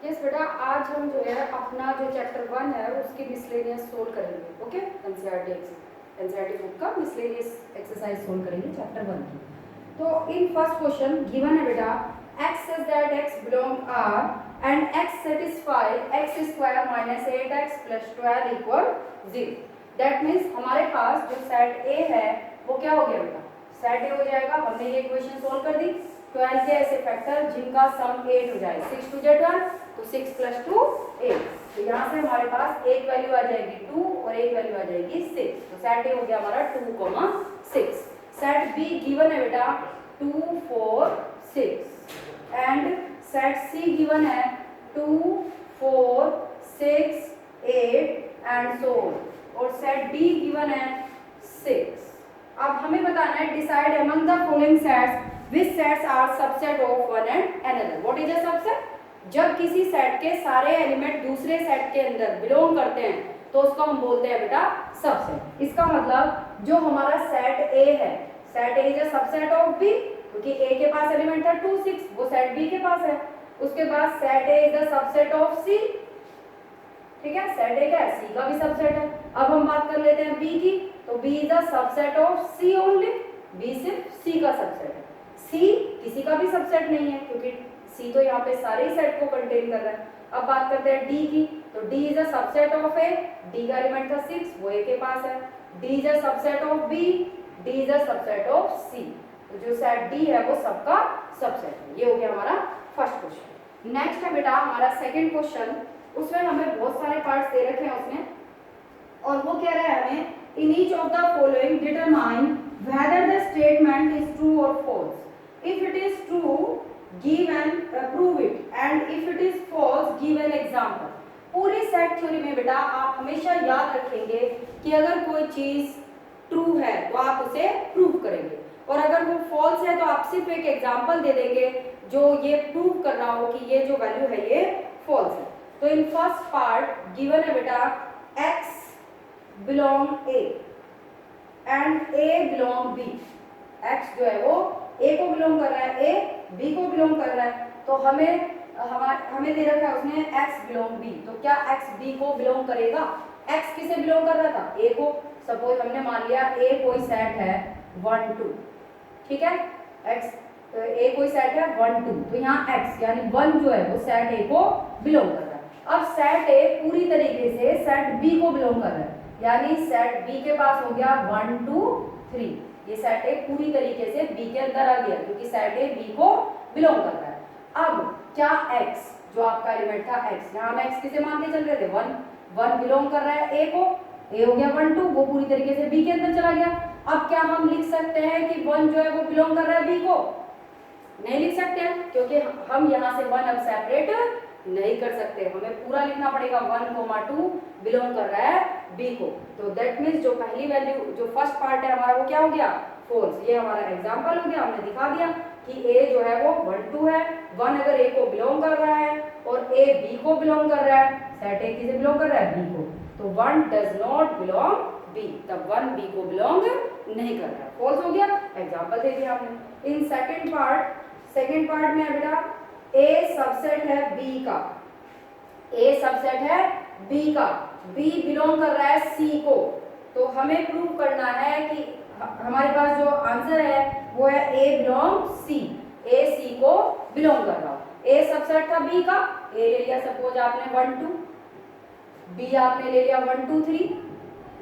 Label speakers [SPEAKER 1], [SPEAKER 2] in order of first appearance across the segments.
[SPEAKER 1] Yes बेटा, आज हम जो है अपना जो चैप्टर 1 है उसकी मिसलेनियस सोल्व करेंगे। ओके, एनसीईआरटी बुक का मिसलेनियस एक्सरसाइज सोल्व करेंगे चैप्टर 1 की। तो इन फर्स्ट क्वेश्चन गिवन है बेटा x says that x belong R and x satisfy x square minus 8x plus 12 equal 0। That means हमारे पास जो सेट A है वो क्या हो गया बेटा, सेट A हो जाएगा। हमने ये इक्वेशन सोल्व कर दी। 12 के ऐसे फैक्टर जिनका सम 8 हो जाए, 6 टू 12 तो 6 + 2 8। तो यहाँ से हमारे पास एक वैल्यू आ जाएगी 2 और एक वैल्यू आ जाएगी 6। तो सेट A हो गया हमारा 2, 6। सेट B गिवन है बेटा 2, 4, 6 एंड सेट C गिवन है 2, 4, 6, 8 एंड सो और सेट D गिवन है 6। अब हमें बताना है decide among the following sets which sets are subset of one and another। what is a subset? जब किसी सेट के सारे एलिमेंट दूसरे सेट के अंदर बिलोंग करते हैं तो उसको हम बोलते हैं बेटा सबसेट। इसका मतलब जो हमारा सेट A है, set A is a subset of B, क्योंकि A के पास एलिमेंट है 2, 6, वो सेट B के पास है। उसके बाद set A is a subset of C। ठीक है, सेट A क्या है, C का भी सबसेट है। अब हम बात कर लेते हैं B की, तो B is a subset of C only. B सिर्फ C का सबसेट है। C किसी का भी सबसेट नहीं है क्योंकि C तो यहाँ पे सारे ही सेट को कंटेन कर रहा है। अब बात करते हैं D की, तो D is a subset of A। D का एलिमेंट था 6, वो A के पास है। D is a subset of B। D is a subset of C। तो जो सेट D है वो सबका सबसेट है। ये हो गया हमारा फर्स्ट क्वेश्चन। नेक्स्ट है बेटा हमारा सेकंड क्वेश्चन। उसमें हमें बहुत सारे पार्ट्स दे रखे हैं उसमें, और वो कह रहा है हमें in each of the following determine whether the statement is true or false। if it is true give and prove it and if it is false give an example। पूरी सेट थ्योरी में बेटा आप हमेशा याद रखेंगे कि अगर कोई चीज ट्रू है तो आप उसे प्रूव करेंगे, और अगर वो फॉल्स है तो आप सिर्फ एक एग्जांपल दे देंगे जो ये प्रूव कर रहा हो कि ये जो वैल्यू है ये फॉल्स है। तो इन फर्स्ट पार्ट गिवन है बेटा x belong A and A belong B। x जो है वो A को बिलोंग कर रहा है, A B को बिलोंग कर रहा है। तो हमें दे रखा है उसने x belong B। तो क्या x B को बिलोंग करेगा? x किसे बिलोंग कर रहा था? A को। सपोज हमने मान लिया A कोई सेट है 1, 2, ठीक है, x A कोई सेट है 1, 2, तो यहाँ x यानी 1 जो है वो सेट A को बिलोंग कर रहा है। अब सेट A पूरी तरीके से सेट B को बिलोंग कर रहा है, यानी सेट B के पास हो गया 1, 2, 3। ये सेट A पूरी तरीके से B के अंदर आ गया क्योंकि सेट A B को बिलोंग कर रहा है। अब क्या x जो आपका एलिमेंट था x, यहाँ हम x किसे मान के चल रहे थे 1 बिलोंग कर रहा है A को, A हो गया 1, 2, वो पूरी तरीके से B के अंदर चला गया। अब क्या हम लिख सकते हैं कि 1 जो है वो बिलोंग कर रहा है B को? नहीं लिख सकते हैं क्योंकि हम यहाँ से 1 अब सेपरेट नहीं कर सकते, हमें पूरा लिखना पड़ेगा 1, 2 बिलोंग कर रहा है B को। तो दैट मीन्स जो पहली वैल्यू जो फर्स्ट पार्ट है हमारा वो क्या हो गया, फॉल्स। ये हमारा एग्जांपल हो गया, हमने दिखा दिया कि A जो है वो 1, 2 है। 1 अगर A को बिलोंग कर रहा है और A B को बिलोंग कर रहा है, सेट A किसे बिलोंग कर रहा है, B को, तो 1 डज नॉट बिलोंग B, तब 1 B को बिलोंग नहीं कर रहा है, फॉल्स हो गया। एग्जांपल दे दिया हमने। इन सेकंड पार्ट में बेटा A सबसेट है B का, A सबसेट है B का, B बिलोंग कर रहा है C को। तो हमें प्रूव करना है कि हमारे पास जो आंसर है वो है A belong C, A C को बिलोंग कर रहा हो। A सबसेट था B का, A ले लिया सपोज आपने 1, 2, B आपने ले लिया 1, 2, 3,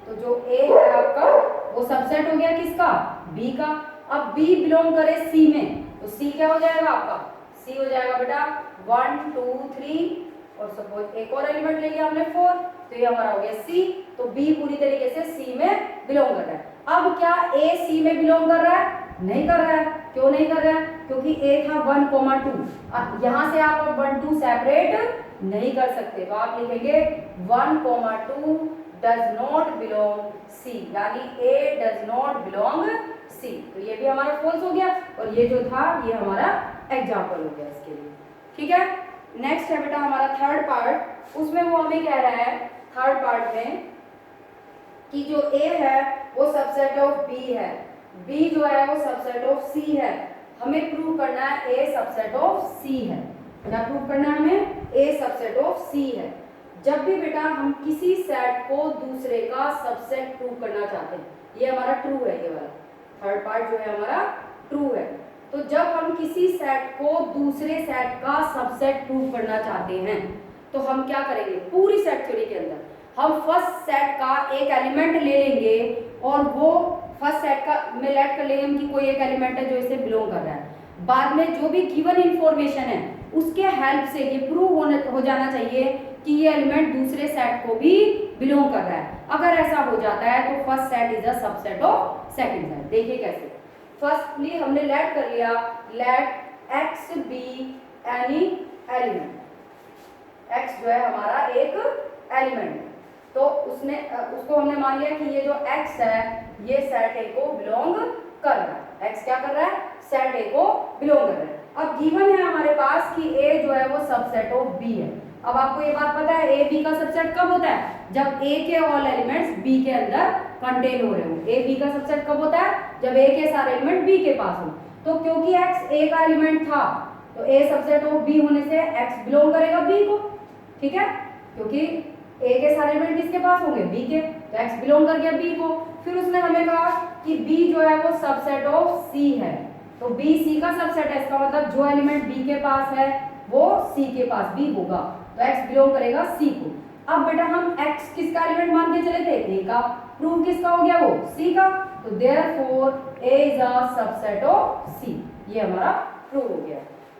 [SPEAKER 1] तो जो A है आपका वो सबसेट हो गया किसका, B का। अब B बिलोंग करे C में, तो C क्या हो जाएगा आपका, C हो जाएगा बेटा 1, 2, 3, और सपोज एक और एलिमेंट ले लिया हमने 4, तो ये हमारा हो गया C। तो B पूरी तरीके से C में बिलोंग कर रहा है। अब क्या A C में बिलोंग कर रहा है? नहीं कर रहा है। क्यों नहीं कर रहा है? क्योंकि A था 1, 2। यहाँ से आप अब 1, 2 सेपरेट नहीं कर सकते, तो आप लिखेंगे 1, 2 डज नॉट बिलोंग C, यानी A does not belong C। तो ये भी हमारा फॉल्स हो गया, और ये जो था ये हमारा एग्जाम्पल हो गया इसके लिए। ठीक है, नेक्स्ट है बेटा हमारा थर्ड पार्ट। उसमें वो हमें कह रहा है थर्ड पार्ट में कि जो A है वो सबसेट ऑफ B है, B जो है वो सबसेट ऑफ C है। हमें प्रूव करना है A सबसेट ऑफ C है। क्या प्रूव करना है हमें? A सबसेट सी है। जब भी बेटा हम किसी सेट को दूसरे का सबसेट प्रूव करना चाहते हैं, ये हमारा ट्रू है, ये वाला थर्ड पार्ट जो है हमारा ट्रू है। तो जब हम किसी सेट को दूसरे सेट का सबसेट प्रूव करना चाहते हैं तो हम क्या करेंगे, पूरी सेट थ्योरी के अंदर हम फर्स्ट सेट का एक एलिमेंट ले लेंगे और वो फर्स्ट सेट का में लेट कर लेंगे हम कि कोई एक एलिमेंट है जो इसे बिलोंग कर रहा है। बाद में जो भी गिवन इंफॉर्मेशन है उसके हेल्प से ये प्रूव हो जाना चाहिए कि ये एलिमेंट दूसरे सेट को भी बिलोंग कर रहा है। अगर ऐसा हो जाता है तो first set is a subset of second set. देखिए कैसे, फर्स्टली हमने लेट कर लिया, let x be any element, x जो है हमारा एक एलिमेंट, तो उसको हमने मान लिया कि ये जो x है ये सेट ए को बिलोंग कर रहा है। x क्या कर रहा है, सेट ए को बिलोंग कर रहा है। अब गिवन है हमारे पास कि a जो है वो सबसेट ऑफ b है। अब आपको ये बात पता है a b का सबसेट कब होता है, जब a के ऑल एलिमेंट्स b के अंदर कंटेन हो रहे हो। a b का सबसेट कब होता है, जब a के सारे एलिमेंट b के पास हो। तो क्योंकि x a का एलिमेंट था तो a सबसेट ऑफ b होने से x बिलोंग करेगा b को, ठीक है, क्योंकि a के सारे एलिमेंट किसके पास होंगे, b के, तो x बिलोंग कर गया b को। फिर उसने हमें कहा कि b जो है वो सबसेट ऑफ c है, तो b c का सबसेट है, इसका मतलब जो एलिमेंट b के पास है वो c के पास भी होगा, तो x बिलोंग करेगा c को। अब बेटा हम x किसका एलिमेंट मान के चले थे, a का, प्रूव किसका हो गया वो c का, तो therefore a is a subset of c, ये हमारा प्रूव हो गया।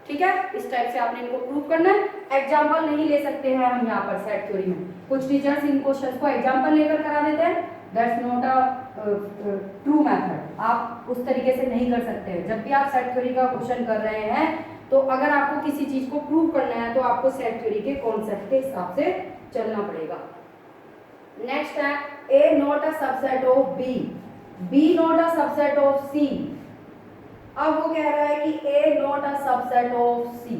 [SPEAKER 1] ठीक है, इस टाइप से आपने इनको प्रूव करना है। एग्जांपल नहीं ले सकते हैं हम यहाँ पर सेट थ्योरी में, कुछ टीचर्स इन क्वेश्चंस को एग्जांपल लेकर करा देते हैं, that's not a true method. आप उस तरीके से नहीं कर सकते हैं। जब भी आप सेट थ्योरी का क्वेश्चन कर रहे हैं तो अगर आपको किसी चीज को प्रूव करना है तो आपको सेट थ्योरी के कॉन्सेप्ट के हिसाब से चलना पड़ेगा। नेक्स्ट है A not a subset of B, B not a subset of C. अब वो कह रहा है कि a not a subset of c,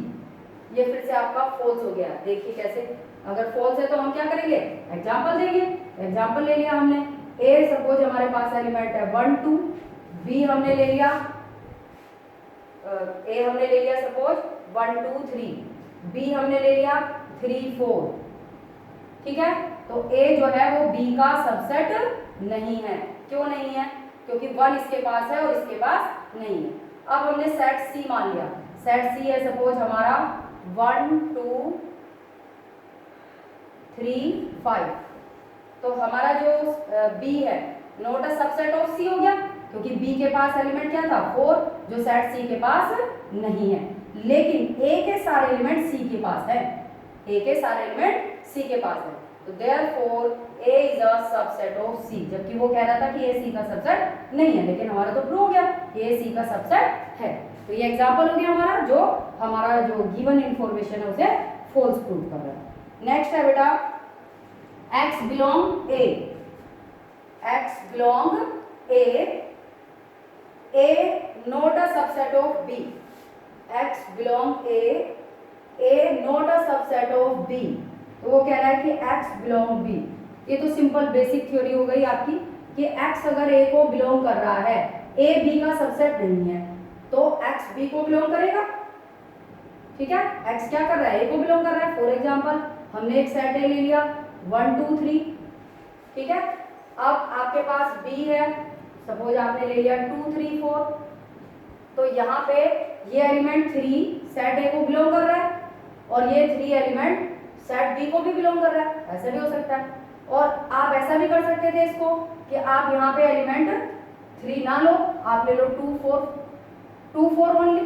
[SPEAKER 1] ये फिर से आपका फॉल्स हो गया। देखिए कैसे, अगर फॉल्स है तो हम क्या करेंगे, एग्जांपल देंगे। एग्जांपल ले लिया हमने, a सपोज हमारे पास एलिमेंट है 1 2, b हमने ले लिया a हमने ले लिया सपोज 1 2 3, b हमने ले लिया 3 4, ठीक है, तो a जो है वो b का सबसेट नहीं है। क्यों नहीं है, क्योंकि 1 इसके पास है और इसके पास नहीं है। अब हमने सेट C मान लिया, सेट C है सपोज हमारा 1 2 3 5, तो हमारा जो B है not a subset of C हो गया, क्योंकि B के पास एलिमेंट क्या था 4, जो सेट C के पास नहीं है। लेकिन A के सारे एलिमेंट C के पास है, A के सारे एलिमेंट C के पास है, तो therefore A is a subset of C। जबकि वो कह रहा था कि A C का सबसेट नहीं है, लेकिन हमारा तो प्रूव हो गया A C का सबसेट है। तो ये एग्जांपल हो गया हमारा, जो हमारा जो गिवन इंफॉर्मेशन है उसे फॉल्स प्रूव कर रहा है। नेक्स्ट है बेटा X belong A, X belong A not a subset of B, X belong A not a subset of B। तो वो कह रहा है कि x बिलोंग b। ये तो सिंपल बेसिक थ्योरी हो गई आपकी कि x अगर a को बिलोंग कर रहा है, a b का सबसेट नहीं है, तो x b को बिलोंग करेगा। ठीक है, x क्या कर रहा है, a को बिलोंग कर रहा है। फॉर एग्जांपल हमने एक सेट a ले लिया 1 2 3, ठीक है, अब आपके पास b है, सपोज आपने ले लिया 2 3 4, तो यहाँ पे ये एलिमेंट 3 सेट a को बिलोंग कर रहा है और ये 3 एलिमेंट सेट बी को भी बिलोंग कर रहा है, ऐसा भी हो सकता है। और आप ऐसा भी कर सकते थे इसको कि आप यहाँ पे एलिमेंट 3 ना लो, आप ले लो 2 4 ओनली,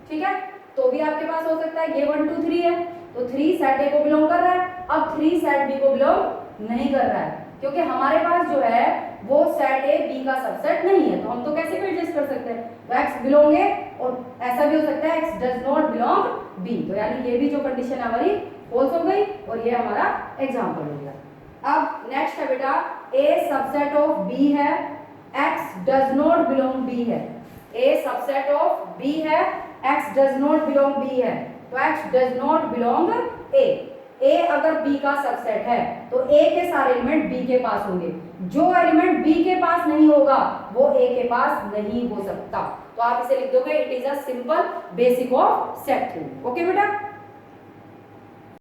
[SPEAKER 1] ठीक है, तो भी आपके पास हो सकता है। ये 1 2 3 है, तो 3 सेट ए को बिलोंग कर रहा है, अब 3 सेट बी को बिलोंग नहीं कर रहा है, क्योंकि हमारे पास जो है वो सेट ए बी का सबसेट नहीं है। तो हम तो कैसे भी एडजस्ट कर सकते हैं, तो एक्स बिलोंग ए, और ऐसा भी हो सकता है x does not belong B, तो यानी ये भी जो कंडीशन है हमारी फॉल्स हो गई और ये हमारा एग्जांपल हो गया। अब नेक्स्ट है बेटा a सबसेट ऑफ b है, x does not belong b है, a सबसेट ऑफ b है, x does not belong b है, तो x does not belong a अगर b का सबसेट है तो a के सारे एलिमेंट b के पास होंगे, जो एलिमेंट b के पास नहीं होगा वो a के पास नहीं हो सकता। तो आप इसे लिख दोगे, it is a simple basic of set theory. Okay बेटा।